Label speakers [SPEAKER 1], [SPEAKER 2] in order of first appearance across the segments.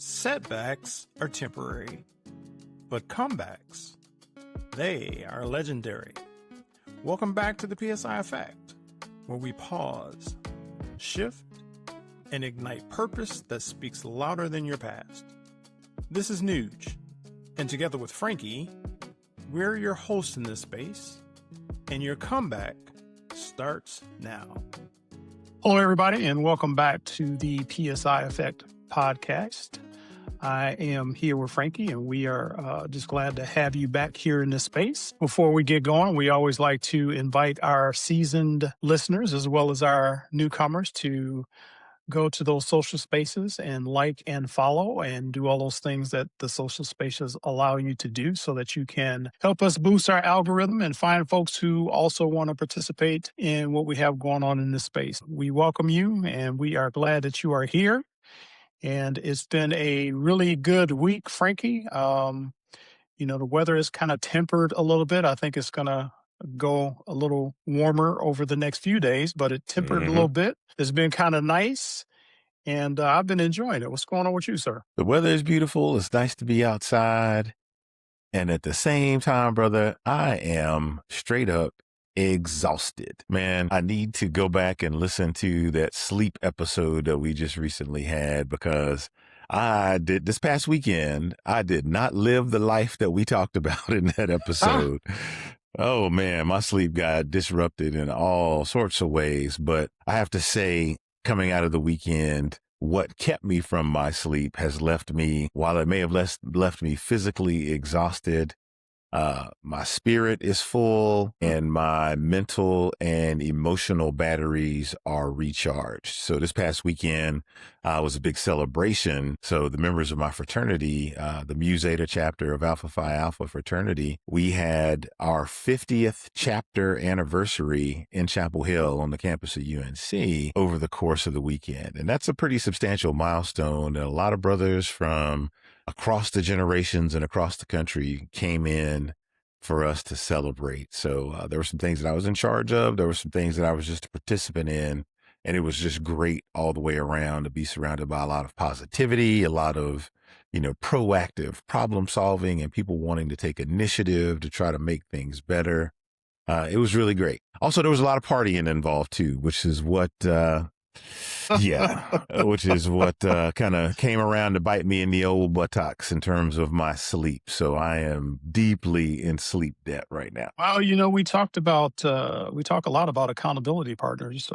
[SPEAKER 1] Setbacks are temporary, but comebacks, they are legendary. Welcome back to the PSI Effect, where we pause, shift, and ignite purpose that speaks louder than your past. This is Nuge, and together with Frankie, we're your hosts in this space, and your comeback starts now. Hello, everybody, and welcome back to the PSI Effect podcast. I am here with Frankie, and we are just glad to have you back here in this space. Before we get going, we always like to invite our seasoned listeners as well as our newcomers to go to those social spaces and like and follow and do all those things that the social spaces allow you to do so that you can help us boost our algorithm and find folks who also want to participate in what we have going on in this space. We welcome you, and we are glad that you are here. And it's been a really good week, Frankie. The weather is kind of tempered a little bit. I think it's going to go a little warmer over the next few days, but it tempered a little bit. It's been kind of nice, and I've been enjoying it. What's going on with you, sir?
[SPEAKER 2] The weather is beautiful. It's nice to be outside. And at the same time, brother, I am straight up exhausted. Man, I need to go back and listen to that sleep episode that we just recently had, because this past weekend, I did not live the life that we talked about in that episode. Oh man, my sleep got disrupted in all sorts of ways. But I have to say, coming out of the weekend, what kept me from my sleep has left me, while it may have left me physically exhausted, my spirit is full and my mental and emotional batteries are recharged. So this past weekend was a big celebration. So the members of my fraternity, the Mu Zeta chapter of Alpha Phi Alpha fraternity, we had our 50th chapter anniversary in Chapel Hill on the campus of UNC over the course of the weekend. And that's a pretty substantial milestone. And a lot of brothers from across the generations and across the country came in for us to celebrate. So there were some things that I was in charge of. There were some things that I was just a participant in. And it was just great all the way around to be surrounded by a lot of positivity, a lot of, proactive problem solving and people wanting to take initiative to try to make things better. It was really great. Also, there was a lot of partying involved too, which is what kind of came around to bite me in the old buttocks in terms of my sleep. So I am deeply in sleep debt right now.
[SPEAKER 1] Well, we talk a lot about accountability partners.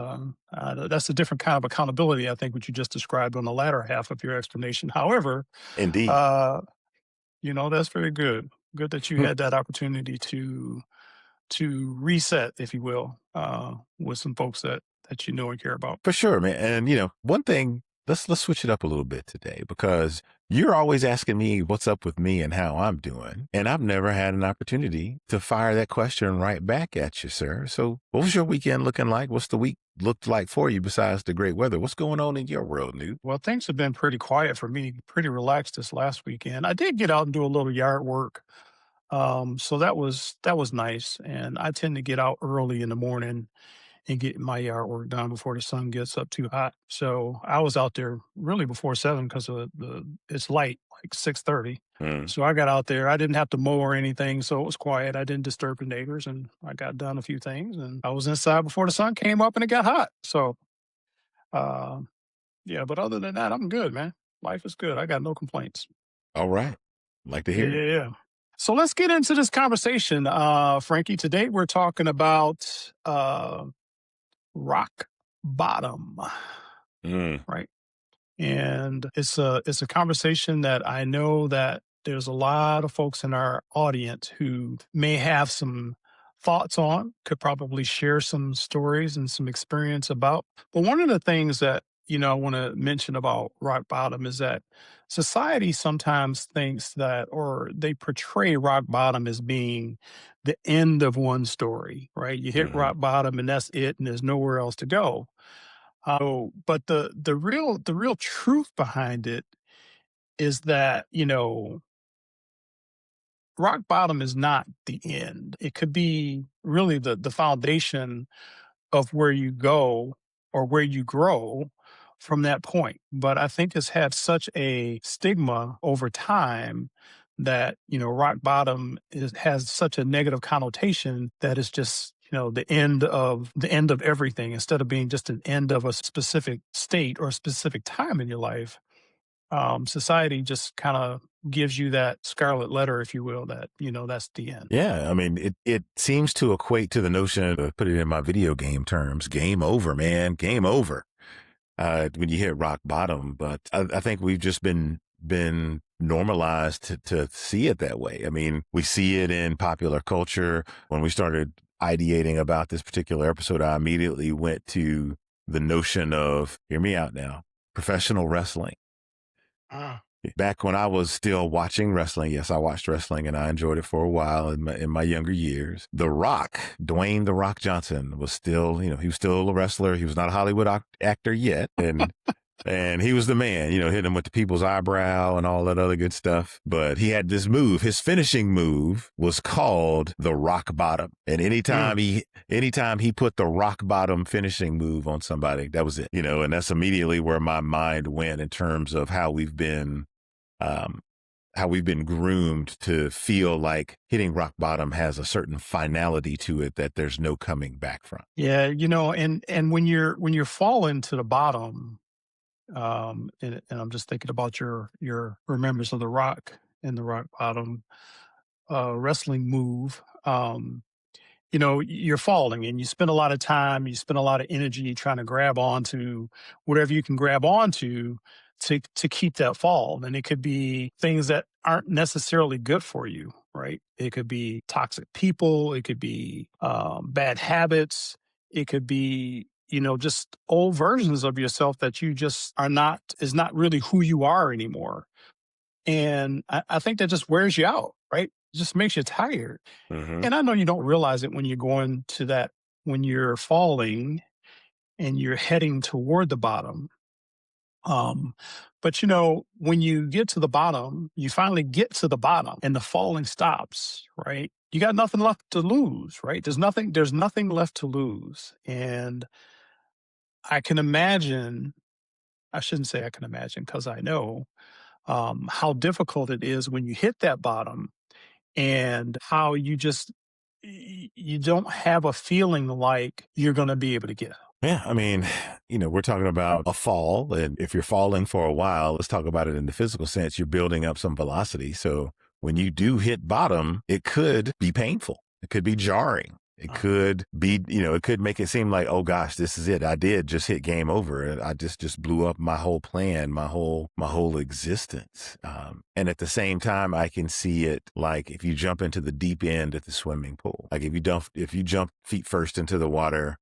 [SPEAKER 1] That's a different kind of accountability, I think, what you just described on the latter half of your explanation. However,
[SPEAKER 2] Indeed,
[SPEAKER 1] that's very good. Good that you had that opportunity to reset, if you will, with some folks that you know and care about.
[SPEAKER 2] For sure, man. And one thing, let's switch it up a little bit today, because you're always asking me what's up with me and how I'm doing. And I've never had an opportunity to fire that question right back at you, sir. So what was your weekend looking like? What's the week looked like for you besides the great weather? What's going on in your world, Nude?
[SPEAKER 1] Well, things have been pretty quiet for me, pretty relaxed this last weekend. I did get out and do a little yard work. So that was nice. And I tend to get out early in the morning and get my yard work done before the sun gets up too hot. So I was out there really before 7 because it's light, like 6:30. So I got out there. I didn't have to mow or anything, so it was quiet. I didn't disturb the neighbors, and I got done a few things. And I was inside before the sun came up and it got hot. So, but other than that, I'm good, man. Life is good. I got no complaints.
[SPEAKER 2] All right. Like to hear it.
[SPEAKER 1] Yeah. So let's get into this conversation, Frankie. Today we're talking about rock bottom, right? And it's a conversation that I know that there's a lot of folks in our audience who may have some thoughts on, could probably share some stories and some experience about. But one of the things that I want to mention about rock bottom is that society sometimes thinks that, or they portray rock bottom as being the end of one story, right? You hit rock bottom and that's it, and there's nowhere else to go. But the real truth behind it is that, rock bottom is not the end. It could be really the foundation of where you go or where you grow, from that point. But I think it's had such a stigma over time that, rock bottom has such a negative connotation that it's just, the end of everything, instead of being just an end of a specific state or a specific time in your life. Society just kind of gives you that scarlet letter, if you will, that, that's the end.
[SPEAKER 2] Yeah, I mean, it seems to equate to the notion of, put it in my video game terms, game over, man, game over. When you hit rock bottom, but I think we've just been normalized to see it that way. I mean, we see it in popular culture. When we started ideating about this particular episode, I immediately went to the notion of, hear me out now, professional wrestling.
[SPEAKER 1] Ah.
[SPEAKER 2] Back when I was still watching wrestling, yes, I watched wrestling and I enjoyed it for a while in my younger years. The Rock, Dwayne "The Rock" Johnson, was still, he was still a wrestler. He was not a Hollywood actor yet. And he was the man, hitting him with the people's eyebrow and all that other good stuff. But he had this move. His finishing move was called the rock bottom. And anytime he put the rock bottom finishing move on somebody, that was it, and that's immediately where my mind went in terms of how we've been groomed to feel like hitting rock bottom has a certain finality to it that there's no coming back from.
[SPEAKER 1] Yeah, and when you're falling to the bottom, and I'm just thinking about your remembrance of the Rock and the rock bottom wrestling move. You're falling and you spend a lot of time, you spend a lot of energy trying to grab onto whatever you can grab onto to keep that fall. And it could be things that aren't necessarily good for you, right? It could be toxic people, it could be bad habits, it could be, just old versions of yourself that you just is not really who you are anymore. And I think that just wears you out, right? It just makes you tired.
[SPEAKER 2] Mm-hmm.
[SPEAKER 1] And I know you don't realize it when you're going to that, when you're falling and you're heading toward the bottom. But when you get to the bottom, you finally get to the bottom and the falling stops, right? You got nothing left to lose, right? There's nothing left to lose. And I can imagine, I shouldn't say I can imagine because I know how difficult it is when you hit that bottom and how you don't have a feeling like you're going to be able to get up.
[SPEAKER 2] Yeah, I mean, we're talking about a fall, and if you're falling for a while, let's talk about it in the physical sense. You're building up some velocity. So when you do hit bottom, it could be painful. It could be jarring. It could be, it could make it seem like, oh gosh, this is it. I did just hit game over. I just blew up my whole plan, my whole existence. And at the same time, I can see it like if you jump into the deep end at the swimming pool, like if you jump feet first into the water,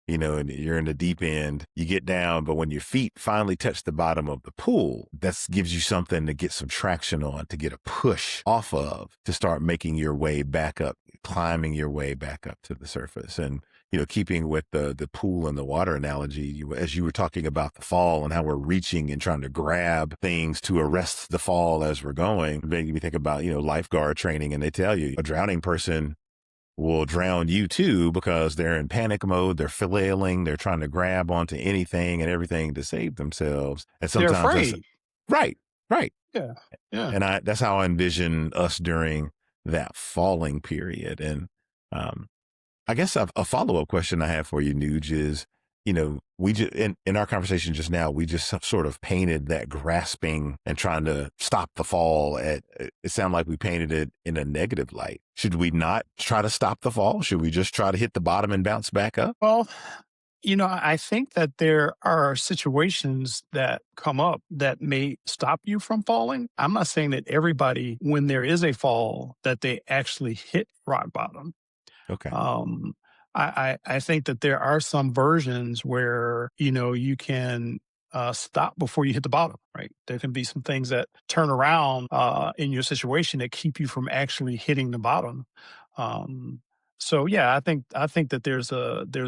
[SPEAKER 2] and you're in the deep end, you get down, but when your feet finally touch the bottom of the pool, that gives you something to get some traction on, to get a push off of, to start making your way back up, climbing your way back up to the surface. And, keeping with the pool and the water analogy, as you were talking about the fall and how we're reaching and trying to grab things to arrest the fall as we're going, making me think about, lifeguard training, and they tell you a drowning person will drown you too because they're in panic mode, they're flailing, they're trying to grab onto anything and everything to save themselves. And sometimes
[SPEAKER 1] They're afraid.
[SPEAKER 2] Right.
[SPEAKER 1] Yeah.
[SPEAKER 2] And that's how I envision us during that falling period. And I guess a follow-up question I have for you, Nuge, is, we just, in our conversation just now, we just sort of painted that grasping and trying to stop the fall it sounded like we painted it in a negative light. Should we not try to stop the fall? Should we just try to hit the bottom and bounce back up?
[SPEAKER 1] Well, I think that there are situations that come up that may stop you from falling. I'm not saying that everybody, when there is a fall, that they actually hit rock bottom.
[SPEAKER 2] Okay.
[SPEAKER 1] I think that there are some versions where, you can stop before you hit the bottom, right? There can be some things that turn around in your situation that keep you from actually hitting the bottom. So yeah, I think that there's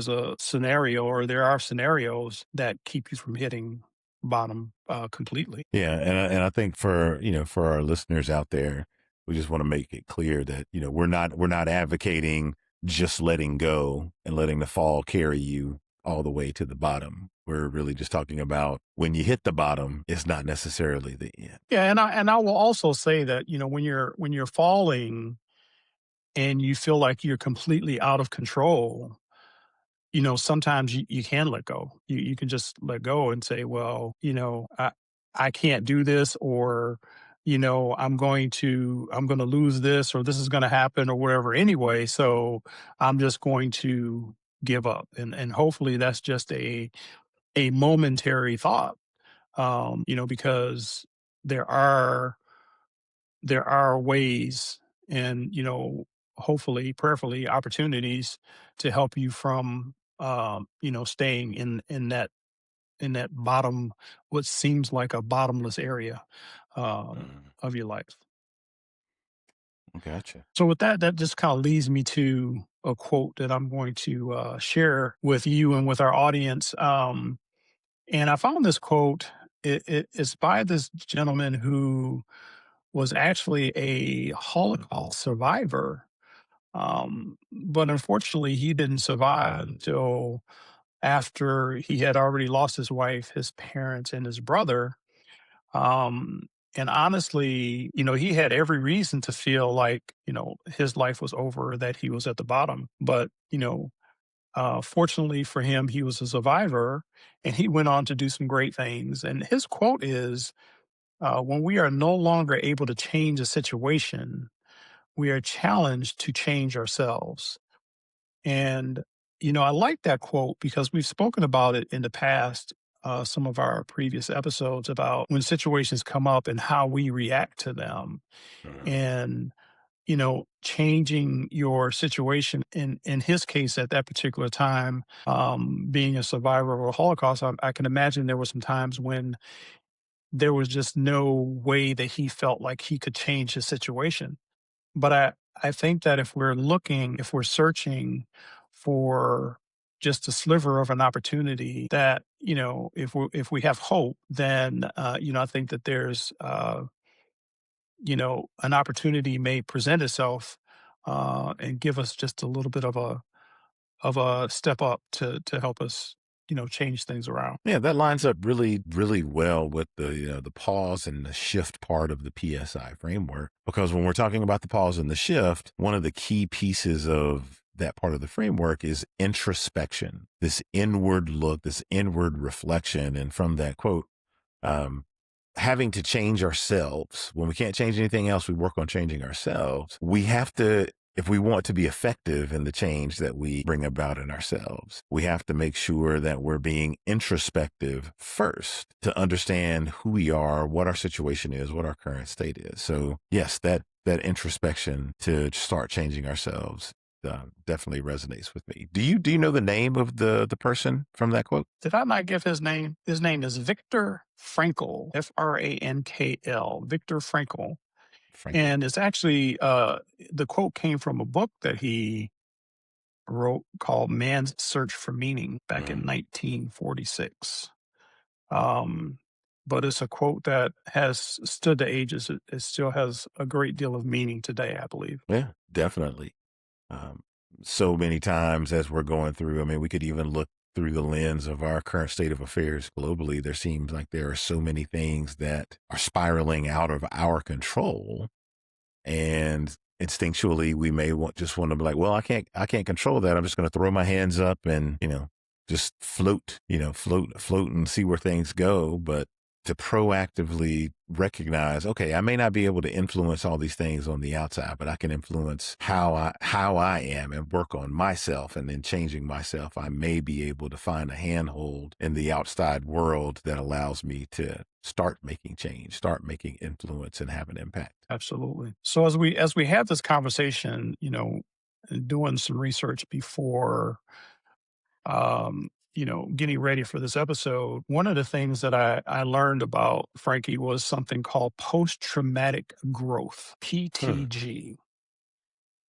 [SPEAKER 1] a scenario, or there are scenarios that keep you from hitting bottom completely.
[SPEAKER 2] Yeah, and I think for our listeners out there, we just want to make it clear that we're not advocating just letting go and letting the fall carry you all the way to the bottom. We're really just talking about when you hit the bottom, it's not necessarily the end.
[SPEAKER 1] Yeah, and I will also say that, when you're falling and you feel like you're completely out of control, sometimes you can let go. You can just let go and say, well, I can't do this, or, I'm going to lose this, or this is going to happen, or whatever anyway. So I'm just going to give up. And hopefully that's just a momentary thought, because there are there are ways, and hopefully, prayerfully, opportunities to help you from staying in that bottom, what seems like a bottomless area
[SPEAKER 2] Mm,
[SPEAKER 1] of your life.
[SPEAKER 2] gotcha.
[SPEAKER 1] So with that, that just kind of leads me to a quote that I'm going to share with you and with our audience. And I found this quote. It's by this gentleman who was actually a Holocaust survivor. But unfortunately, he didn't survive until after he had already lost his wife, his parents, and his brother. Um, and honestly, he had every reason to feel like, his life was over, that he was at the bottom. But, fortunately for him, he was a survivor, and he went on to do some great things. And his quote is, when we are no longer able to change a situation, we are challenged to change ourselves. And, I like that quote because we've spoken about it in the past, some of our previous episodes, about when situations come up and how we react to them.
[SPEAKER 2] Mhm.
[SPEAKER 1] And, changing your situation in his case at that particular time, being a survivor of a Holocaust, I can imagine there were some times when there was just no way that he felt like he could change his situation. But I think that if we're searching for just a sliver of an opportunity, that, if we have hope, then, I think that there's, an opportunity may present itself, and give us just a little bit of a step up to help us, change things around.
[SPEAKER 2] Yeah, that lines up really, really well with the pause and the shift part of the PSI framework. Because when we're talking about the pause and the shift, one of the key pieces of that part of the framework is introspection, this inward look, this inward reflection. And from that quote, um, having to change ourselves. When we can't change anything else, we work on changing ourselves. We have to, if we want to be effective in the change that we bring about in ourselves, we have to make sure that we're being introspective first to understand who we are, what our situation is, what our current state is. So yes, that introspection to start changing ourselves definitely resonates with me. Do you know the name of the person from that quote?
[SPEAKER 1] Did I not give his name? His name is Viktor Frankl, Frankl, Viktor Frankl.
[SPEAKER 2] Frankel.
[SPEAKER 1] And it's actually, the quote came from a book that he wrote called Man's Search for Meaning back in
[SPEAKER 2] Mhm.
[SPEAKER 1] 1946. Um, but it's a quote that has stood the ages. It still has a great deal of meaning today, I believe.
[SPEAKER 2] Yeah, definitely. Um, so many times as we're going through, I mean, we could even look through the lens of our current state of affairs globally. There seems like there are so many things that are spiraling out of our control. And instinctually, we may just want to be like, well, I can't control that. I'm just going to throw my hands up and, just float, float and see where things go. But to proactively recognize, okay, I may not be able to influence all these things on the outside, but I can influence how I am and work on myself. And then changing myself, I may be able to find a handhold in the outside world that allows me to start making change, start making influence and have an impact.
[SPEAKER 1] Absolutely. So as we have this conversation, and doing some research before, getting ready for this episode, one of the things that I learned about Frankie was something called post traumatic growth,
[SPEAKER 2] Hmm.
[SPEAKER 1] PTG.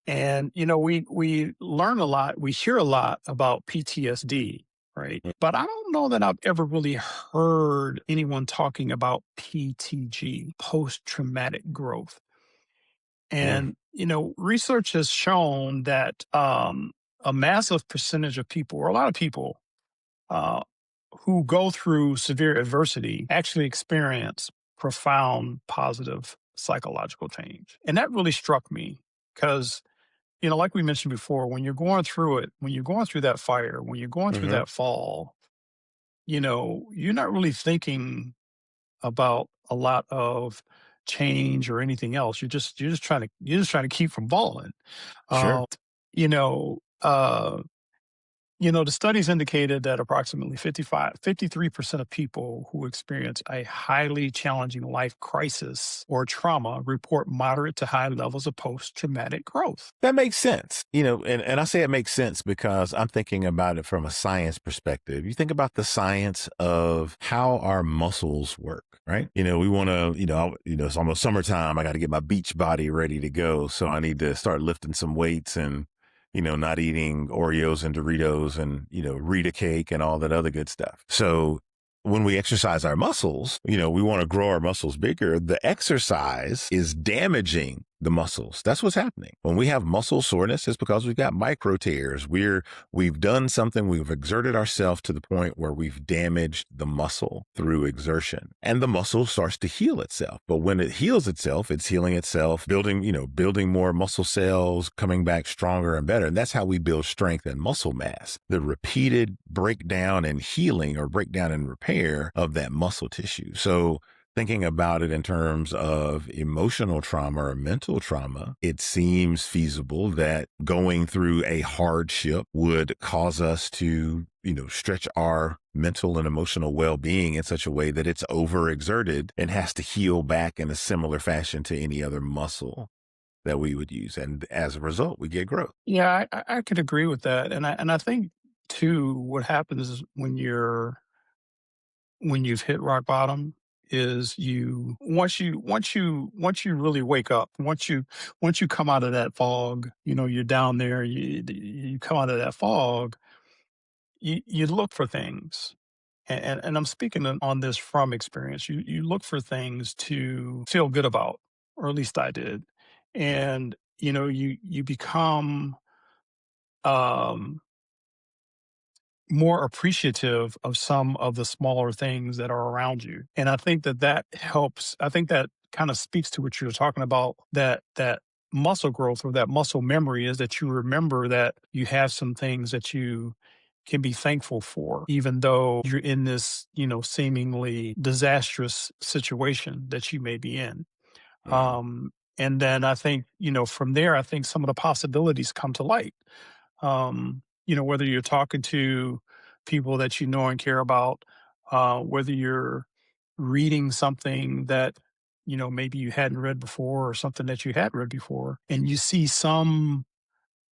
[SPEAKER 1] And we learn a lot, we hear a lot about PTSD, right? But I don't know that I've ever really heard anyone talking about PTG, post traumatic growth.
[SPEAKER 2] Yeah.
[SPEAKER 1] And research has shown that, a massive percentage of people, or a lot of people, uh, who go through severe adversity actually experience profound positive psychological change. And that really struck me because, like we mentioned before, when you're going through it, when you're going through that fire, when you're going through
[SPEAKER 2] Hmm.
[SPEAKER 1] that fall, you're not really thinking about a lot of change or anything else. You're just trying to keep from falling.
[SPEAKER 2] Sure.
[SPEAKER 1] You know, uh, the studies indicated that approximately 53% of people who experience a highly challenging life crisis or trauma report moderate to high levels of post-traumatic growth.
[SPEAKER 2] That makes sense. And I say it makes sense because I'm thinking about it from a science perspective. You think about the science of how our muscles work, right? We want to, it's almost summertime. I got to get my beach body ready to go. So I need to start lifting some weights and, not eating Oreos and Doritos and, Rita cake and all that other good stuff. So when we exercise our muscles, we want to grow our muscles bigger. The exercise is damaging the muscles. That's what's happening. When we have muscle soreness, it's because we've got micro tears. We've done something, we've exerted ourselves to the point where we've damaged the muscle through exertion. And the muscle starts to heal itself. But when it heals itself, it's healing itself, building more muscle cells, coming back stronger and better. And that's how we build strength and muscle mass. The repeated breakdown and healing or breakdown and repair of that muscle tissue. So thinking about it in terms of emotional trauma or mental trauma, it seems feasible that going through a hardship would cause us to, stretch our mental and emotional well-being in such a way that it's overexerted and has to heal back in a similar fashion to any other muscle that we would use. And as a result, we get growth.
[SPEAKER 1] Yeah, I could agree with that, and I think too, what happens is when you've hit rock bottom is you once you really wake up, once you come out of that fog, you're down there, you come out of that fog, you look for things. And I'm speaking on this from experience. You look for things to feel good about, or at least I did. And you become um more appreciative of some of the smaller things that are around you. And I think that helps. I think that kind of speaks to what you're talking about, that muscle growth or that muscle memory, is that you remember that you have some things that you can be thankful for, even though you're in this, seemingly disastrous situation that you may be in.
[SPEAKER 2] Mm.
[SPEAKER 1] Um, and then I think, from there, I think some of the possibilities come to light. Whether you're talking to people that you know and care about, whether you're reading something that, maybe you hadn't read before, or something that you had read before, and you see some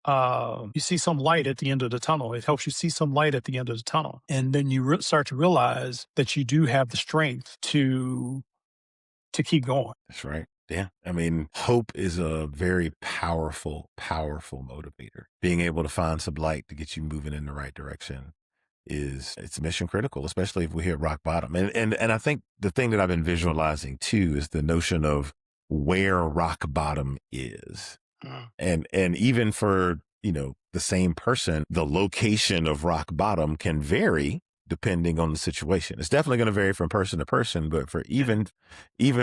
[SPEAKER 1] light at the end of the tunnel. It helps you see some light at the end of the tunnel. And then you start to realize that you do have the strength to keep going.
[SPEAKER 2] That's right. Yeah. I mean, hope is a very powerful, powerful motivator. Being able to find some light to get you moving in the right direction it's mission critical, especially if we hit rock bottom. And I think the thing that I've been visualizing too is the notion of where rock bottom is.
[SPEAKER 1] Mm.
[SPEAKER 2] And even for, the same person, the location of rock bottom can vary depending on the situation. It's definitely going to vary from person to person, but for even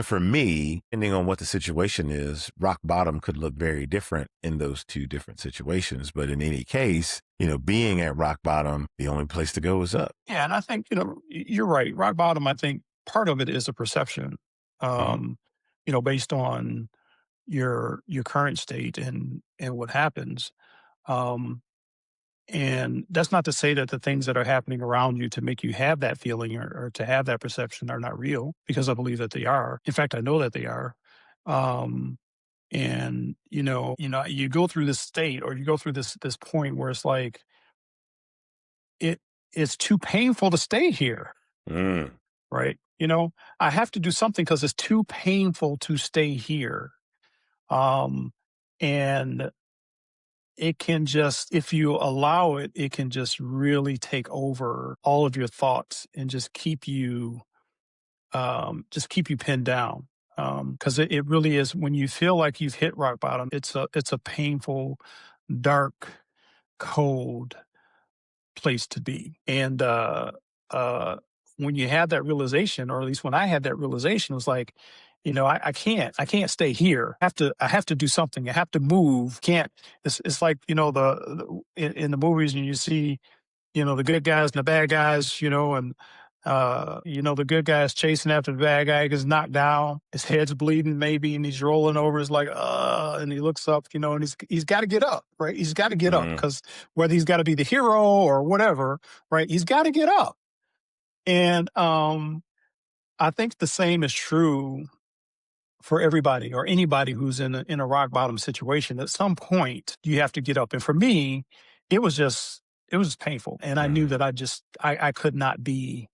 [SPEAKER 2] for me, depending on what the situation is, rock bottom could look very different in those two different situations. But in any case, being at rock bottom, the only place to go is up.
[SPEAKER 1] Yeah, and I think, you're right. Rock bottom, I think part of it is a perception,
[SPEAKER 2] Mhm.
[SPEAKER 1] um, based on your current state and what happens. Um, and that's not to say that the things that are happening around you to make you have that feeling, or to have that perception, are not real, because I believe that they are. In fact, I know that they are. Um, and you go through this state, or you go through this point where it's like it it's too painful to stay here.
[SPEAKER 2] Mm.
[SPEAKER 1] Right? I have to do something because it's too painful to stay here. Um, and it can just, if you allow it, it can just really take over all of your thoughts and just keep you pinned down. Because it really is, when you feel like you've hit rock bottom, it's a painful, dark, cold, place to be. And when you have that realization, or at least when I had that realization, it was like, I can't stay here. I have to do something. I have to move. Can't. It's like, in the movies, and you see, the good guys and the bad guys, and the good guy's chasing after the bad guy, gets knocked down, his head's bleeding maybe, and he's rolling over. It's like, and he looks up, and he's got to get up, right? He's got to get up,
[SPEAKER 2] Mm.
[SPEAKER 1] because whether he's got to be the hero or whatever, right? He's got to get up. And I think the same is true for everybody or anybody who's in a rock bottom situation. At some point, you have to get up. And for me, it was just it was painful, and I knew
[SPEAKER 2] Mm.
[SPEAKER 1] that I could not be,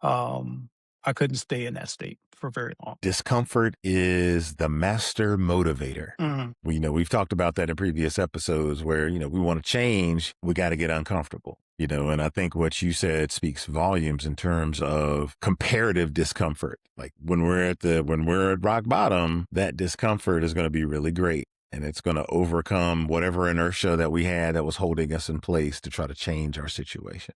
[SPEAKER 1] I couldn't stay in that state for very long.
[SPEAKER 2] Discomfort is the master motivator.
[SPEAKER 1] Mhm.
[SPEAKER 2] We've talked about that in previous episodes where, we want to change, we got to get uncomfortable, and I think what you said speaks volumes in terms of comparative discomfort. Like when we're at rock bottom, that discomfort is going to be really great. And it's going to overcome whatever inertia that we had that was holding us in place to try to change our situation.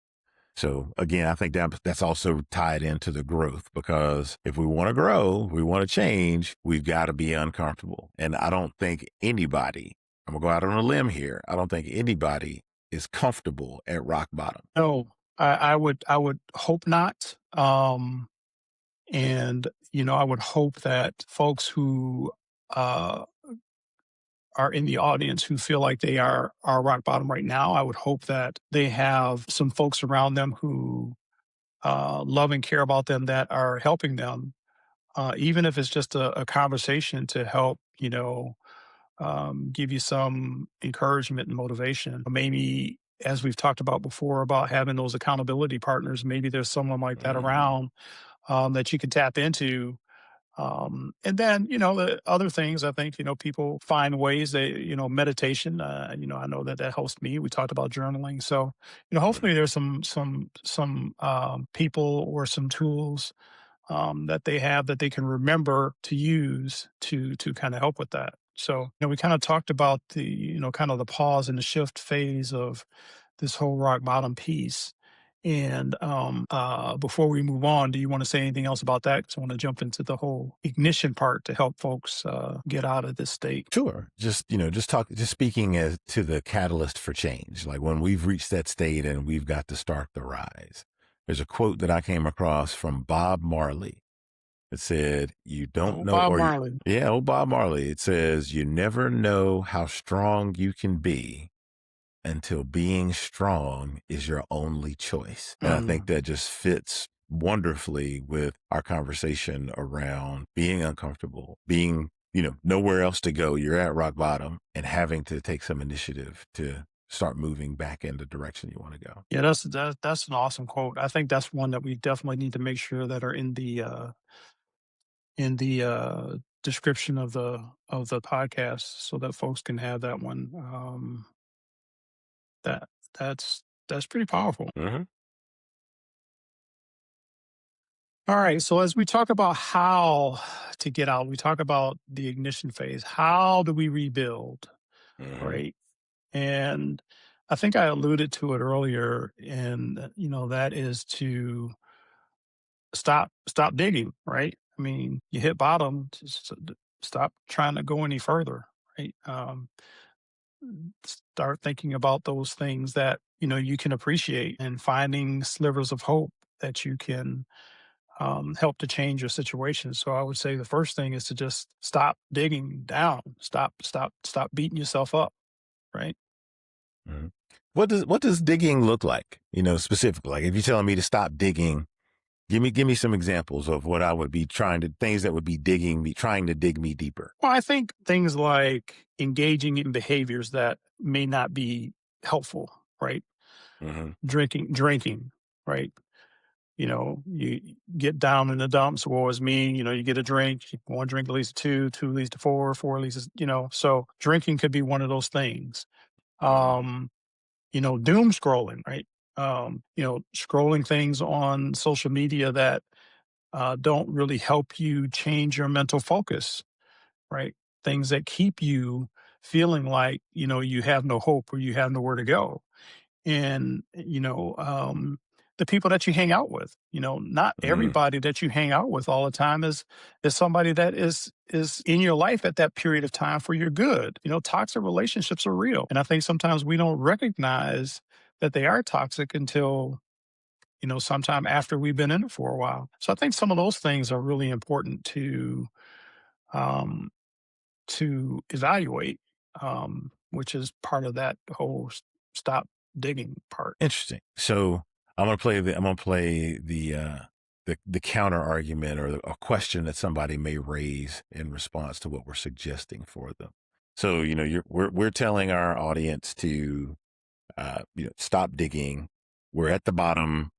[SPEAKER 2] So again, I think that's also tied into the growth, because if we want to grow, we want to change, we've got to be uncomfortable. And I don't think anybody, I'm gonna go out on a limb here, I don't think anybody is comfortable at rock bottom.
[SPEAKER 1] No, I would hope not. And I would hope that folks who uh, are in the audience who feel like they are rock bottom right now, I would hope that they have some folks around them who love and care about them, that are helping them, even if it's just a conversation to help, give you some encouragement and motivation. Maybe, as we've talked about before, about having those accountability partners, maybe there's someone like that
[SPEAKER 2] Mm.
[SPEAKER 1] around, that you can tap into. And then, the other things, I think, people find ways meditation, I know that helps me. We talked about journaling. So, hopefully there's some people or some tools, that they have that they can remember to use to kind of help with that. So, we kind of talked about the, kind of the pause and the shift phase of this whole rock bottom piece. And before we move on, do you want to say anything else about that? Because I want to jump into the whole ignition part to help folks get out of this state.
[SPEAKER 2] Sure. Just speaking as to the catalyst for change, like when we've reached that state and we've got to start the rise. There's a quote that I came across from Bob Marley. It said, "You don't
[SPEAKER 1] Oh,
[SPEAKER 2] know,"
[SPEAKER 1] Bob
[SPEAKER 2] or
[SPEAKER 1] Marley.
[SPEAKER 2] yeah, oh, Bob Marley. It says, "You never know how strong you can be until being strong is your only choice." And I think
[SPEAKER 1] Mm.
[SPEAKER 2] that just fits wonderfully with our conversation around being uncomfortable, being, nowhere else to go. You're at rock bottom and having to take some initiative to start moving back in the direction you want to go.
[SPEAKER 1] Yeah, that's an awesome quote. I think that's one that we definitely need to make sure that are in the description of the podcast, so that folks can have that one. That that's pretty powerful.
[SPEAKER 2] Hmm.
[SPEAKER 1] All right. So as we talk about how to get out, we talk about the ignition phase. How do we rebuild?
[SPEAKER 2] Hmm.
[SPEAKER 1] Right. And I think I alluded to it earlier, and that is to stop digging. Right. I mean, you hit bottom, just stop trying to go any further. Right. Start thinking about those things that you can appreciate, and finding slivers of hope that you can help to change your situation. So I would say the first thing is to just stop digging down. Stop beating yourself up. Right.
[SPEAKER 2] Hmm. What does digging look like? Specifically, like if you're telling me to stop digging, give me some examples of what I would be things that would be trying to dig me deeper.
[SPEAKER 1] Well, I think things like engaging in behaviors that may not be helpful. Right.
[SPEAKER 2] Hmm.
[SPEAKER 1] Drinking. Right. You get down in the dumps. Woe is me. You get a drink. One drink leads to two, two leads to four, four leads to, so drinking could be one of those things.
[SPEAKER 2] Hmm.
[SPEAKER 1] Um, doom scrolling, right? Scrolling things on social media that don't really help you change your mental focus, right? Things that keep you feeling like, you have no hope or you have nowhere to go. in, the people that you hang out with. Not
[SPEAKER 2] Mm,
[SPEAKER 1] everybody that you hang out with all the time is somebody that is in your life at that period of time for your good. Toxic relationships are real. And I think sometimes we don't recognize that they are toxic until, sometime after we've been in it for a while. So I think some of those things are really important um to evaluate, which is part of that whole stop digging part.
[SPEAKER 2] interesting. So I'm gonna play the counter argument or a question that somebody may raise in response to what we're suggesting for them. So we're telling our audience to stop digging. We're at the bottom.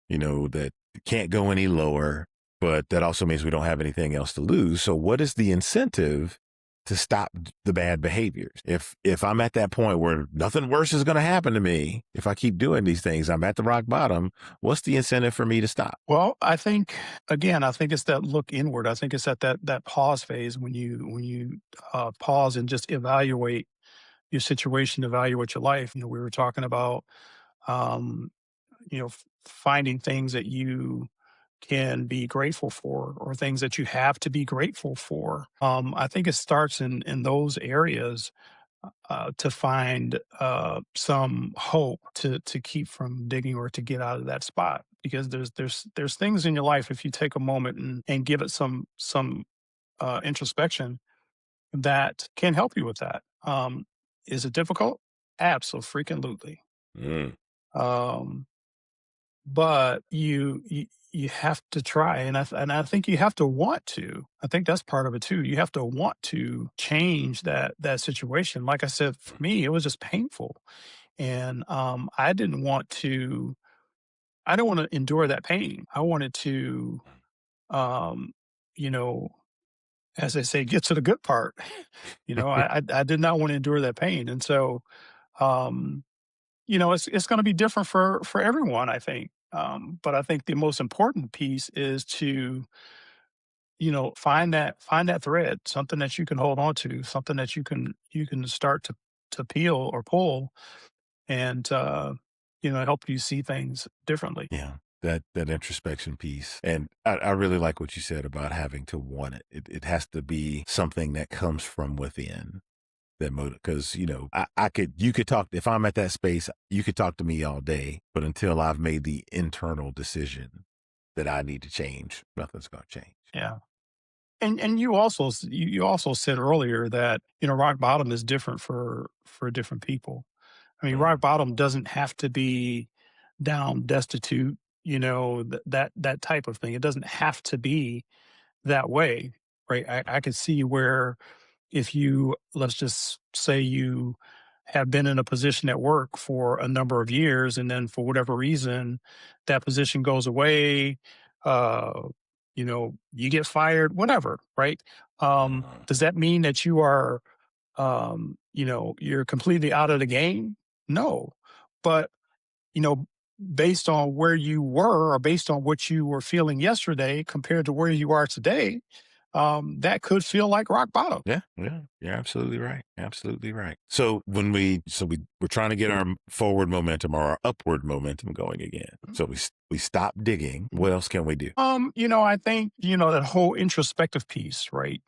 [SPEAKER 2] That can't go any lower, but that also means we don't have anything else to lose. So what is the incentive to stop the bad behaviors? If I'm at that point where nothing worse is going to happen to me, if I keep doing these things, I'm at the rock bottom. What's the incentive for me to stop?
[SPEAKER 1] Well, I think it's that look inward. I think it's at that pause phase when you pause and just evaluate your situation, evaluate your life. We were talking about um, finding things that you can be grateful for or things that you have to be grateful for. I think it starts in those areas to find some hope to keep from digging or to get out of that spot, because there's things in your life, if you take a moment and give it some introspection, that can help you with that. Is it difficult? Absolutely.
[SPEAKER 2] Mm,
[SPEAKER 1] Um, but you have to try, and I think you have to want to. I think that's part of it too. You have to want to change that situation. Like I said, for me, it was just painful, and I didn't want to endure that pain. I wanted to, um, you know, as they say, get to the good part. I did not want to endure that pain, and so um, it's going to be different for everyone, I think. But I think the most important piece is to, find that thread, something that you can hold on to, something that you can start to peel or pull, and help you see things differently.
[SPEAKER 2] yeah. That introspection piece. And I really like what you said about having to want it. It has to be something that comes from within. That motive, because you could talk, if I'm at that space, you could talk to me all day, but until I've made the internal decision that I need to change, nothing's going to change.
[SPEAKER 1] Yeah. And you also said earlier that rock bottom is different for different people. I mean, rock
[SPEAKER 2] Mm,
[SPEAKER 1] bottom doesn't have to be down, destitute, that type of thing. It doesn't have to be that way, right? I could see where, if you, let's just say, you have been in a position at work for a number of years, and then for whatever reason that position goes away, uh you get fired, whatever, right?
[SPEAKER 2] mhm.
[SPEAKER 1] Does that mean that you're completely out of the game? No. But you know, based on where you were, or based on what you were feeling yesterday compared to where you are today, that could feel like rock bottom.
[SPEAKER 2] Yeah, yeah, you're absolutely right. Absolutely right. So we're trying to get our forward momentum or our upward momentum going again. So we stop digging. What else can we do?
[SPEAKER 1] I think, that whole introspective piece, right?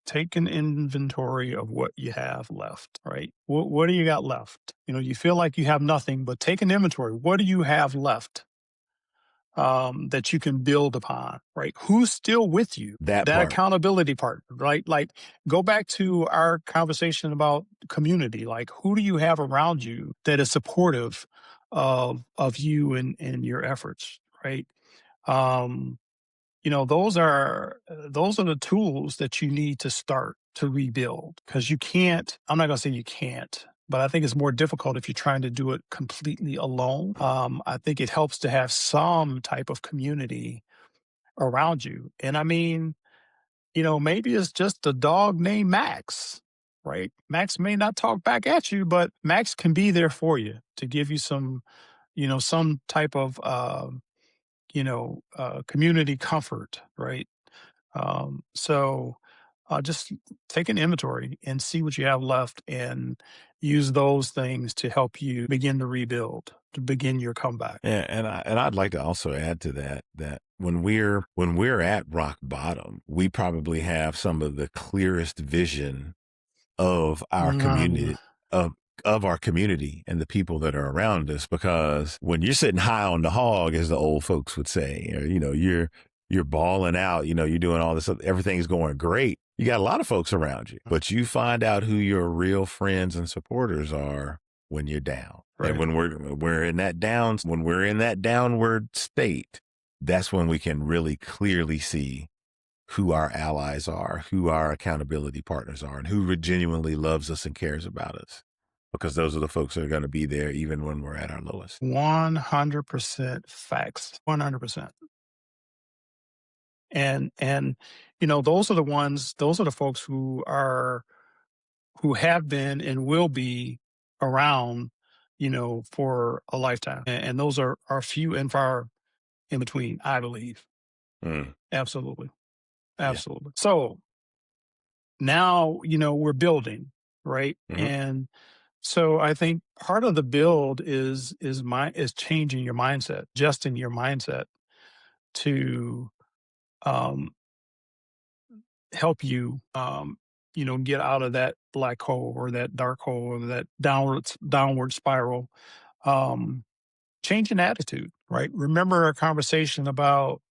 [SPEAKER 1] Take an inventory of what you have left, right? What do you got left? You feel like you have nothing, but take an inventory. What do you have left that you can build upon, right? Who's still with you?
[SPEAKER 2] That
[SPEAKER 1] That
[SPEAKER 2] part.
[SPEAKER 1] accountability partner, right? Like, go back to our conversation about community. Like, who do you have around you that is supportive of you and your efforts, right? Um, those are the tools that you need to start to rebuild, because you can't. I'm not going to say you can't, but I think it's more difficult if you're trying to do it completely alone. I think it helps to have some type of community around you. And I mean, maybe it's just a dog named Max, right? Max may not talk back at you, but Max can be there for you to give you some type of community comfort, right? So just take an inventory and see what you have left and use those things to help you begin to rebuild, to begin your comeback.
[SPEAKER 2] Yeah, and I'd like to also add to that that when we're at rock bottom, we probably have some of the clearest vision of our
[SPEAKER 1] Mm,
[SPEAKER 2] community of of our community and the people that are around us, because when you're sitting high on the hog, as the old folks would say, or you're balling out, you're doing all this, everything's going great. You got a lot of folks around you, but you find out who your real friends and supporters are when you're down. And
[SPEAKER 1] right.
[SPEAKER 2] when we're in that downward state, that's when we can really clearly see who our allies are, who our accountability partners are, and who genuinely loves us and cares about us. Because those are the folks that are going to be there even when we're at our lowest.
[SPEAKER 1] 100% facts. 100%. And those are the ones, those are the folks who have been and will be around, for a lifetime. And those are few and far in between, I believe.
[SPEAKER 2] Mm,
[SPEAKER 1] Absolutely.
[SPEAKER 2] yeah.
[SPEAKER 1] Absolutely. So now, we're building, right?
[SPEAKER 2] Hmm.
[SPEAKER 1] And so I think part of the build is changing your mindset, adjusting your mindset to um help you get out of that black hole or that dark hole or that downward spiral. Um Change in attitude, right? Remember our conversation about,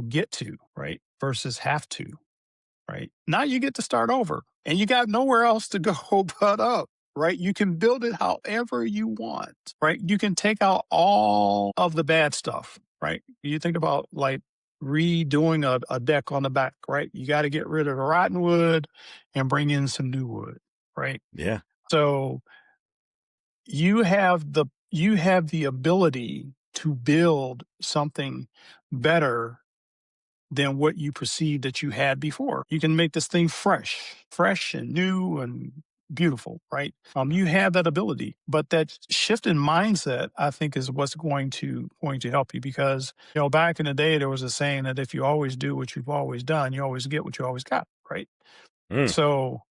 [SPEAKER 1] get to, right? Versus have to, right? Now you get to start over and you got nowhere else to go but up, right? You can build it however you want, right? You can take out all of the bad stuff, right? You think about like redoing a deck on the back, right? You got to get rid of the rotten wood and bring in some new wood, right?
[SPEAKER 2] Yeah.
[SPEAKER 1] So you have the ability to build something better than what you perceived that you had before. You can make this thing fresh and new and beautiful, right? You have that ability, but that shift in mindset, I think, is what's going to help you because back in the day there was a saying that if you always do what you've always done, you always get what you always got, right?
[SPEAKER 2] Mm,
[SPEAKER 1] So,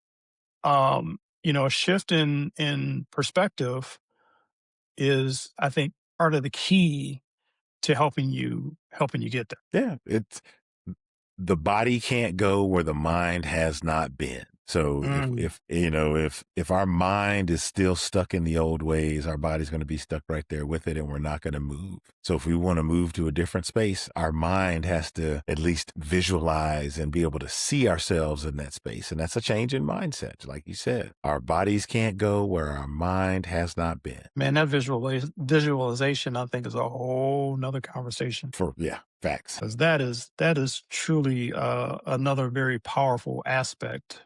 [SPEAKER 1] a shift in perspective is, I think, part of the key to helping you get there.
[SPEAKER 2] yeah. The body can't go where the mind has not been. So
[SPEAKER 1] Mm.
[SPEAKER 2] if our mind is still stuck in the old ways, our body's going to be stuck right there with it and we're not going to move. So if we want to move to a different space, our mind has to at least visualize and be able to see ourselves in that space. And that's a change in mindset. Like you said, our bodies can't go where our mind has not been.
[SPEAKER 1] Man, that visualization, I think, is a whole nother conversation
[SPEAKER 2] Yeah, facts.
[SPEAKER 1] because that is truly another very powerful aspect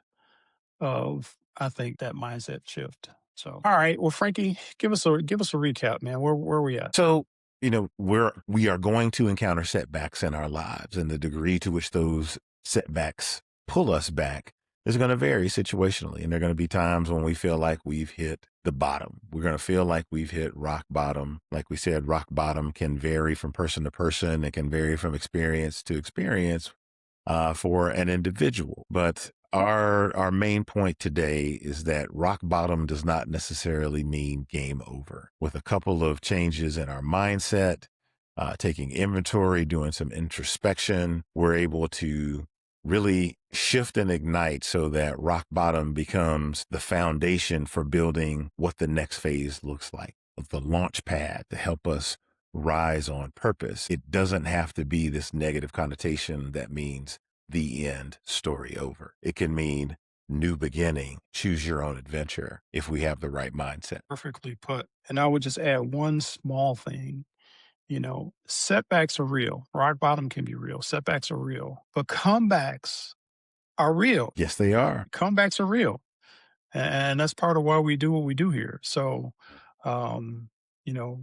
[SPEAKER 1] of, I think, that mindset shift. So, all right, well, Frankie, give us a recap, man. Where are we at?
[SPEAKER 2] So, we are going to encounter setbacks in our lives, and the degree to which those setbacks pull us back is going to vary situationally. And there are going to be times when we feel like we've hit the bottom. We're going to feel like we've hit rock bottom. Like we said, rock bottom can vary from person to person. It can vary from experience to experience for an individual. But our main point today is that rock bottom does not necessarily mean game over. With a couple of changes in our mindset, taking inventory, doing some introspection, we're able to really shift and ignite so that rock bottom becomes the foundation for building what the next phase looks like, the launch pad to help us rise on purpose. It doesn't have to be this negative connotation that means the end, story over. It can mean new beginning, choose your own adventure if we have the right mindset.
[SPEAKER 1] Perfectly put. And I would just add one small thing. Setbacks are real. Rock bottom can be real. Setbacks are real, but comebacks are real.
[SPEAKER 2] Yes, they are.
[SPEAKER 1] Comebacks are real. And that's part of why we do what we do here. So, um, you know,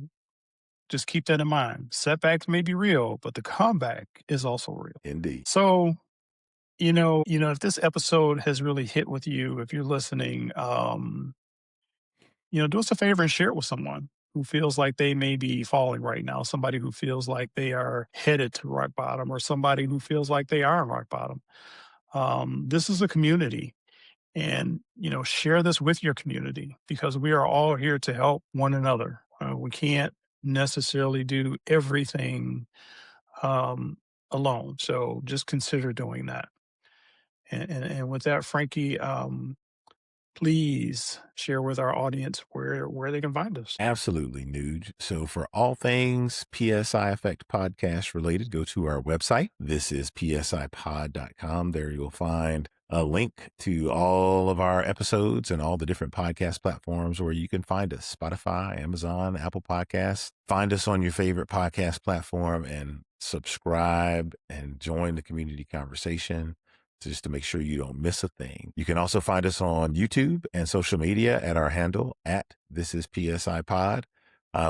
[SPEAKER 1] just keep that in mind. Setbacks may be real, but the comeback is also real.
[SPEAKER 2] Indeed.
[SPEAKER 1] So, if this episode has really hit with you, if you're listening, do us a favor and share it with someone who feels like they may be falling right now, somebody who feels like they are headed to rock bottom, or somebody who feels like they are on rock bottom. This is a community, and share this with your community, because we are all here to help one another. We can't necessarily do everything um, alone, so just consider doing that. And with that, Frankie, please share with our audience where they can find us.
[SPEAKER 2] Absolutely, Nuge. So for all things PSI Effect podcast related, go to our website. This is psipod.com. There you'll find a link to all of our episodes and all the different podcast platforms where you can find us: Spotify, Amazon, Apple Podcasts. Find us on your favorite podcast platform and subscribe and join the community conversation, just to make sure you don't miss a thing. You can also find us on YouTube and social media at our handle at This Is PSI Pod.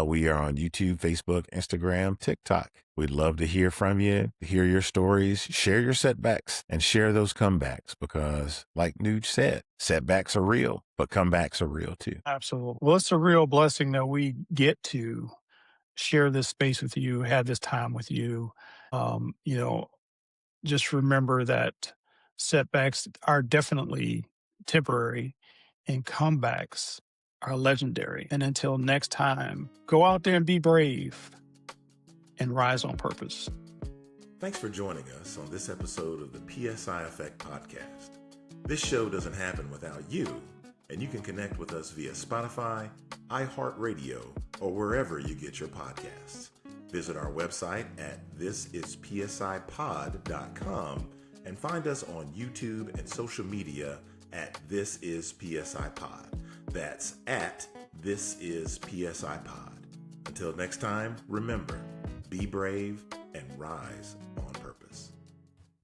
[SPEAKER 2] We are on YouTube, Facebook, Instagram, TikTok. We'd love to hear from you, hear your stories, share your setbacks, and share those comebacks, because like Nuge said, setbacks are real, but comebacks are real too.
[SPEAKER 1] Absolutely. Well, it's a real blessing that we get to share this space with you, have this time with you. You know, just remember that setbacks are definitely temporary and comebacks are legendary. And until next time, go out there and be brave and rise on purpose.
[SPEAKER 2] Thanks for joining us on this episode of the PSI Effect podcast. This show doesn't happen without you, and you can connect with us via Spotify, iHeartRadio, or wherever you get your podcasts. Visit our website at thisispsipod.com and find us on YouTube and social media at This Is PSI Pod. That's at This Is PSI Pod. Until next time, remember, be brave and rise on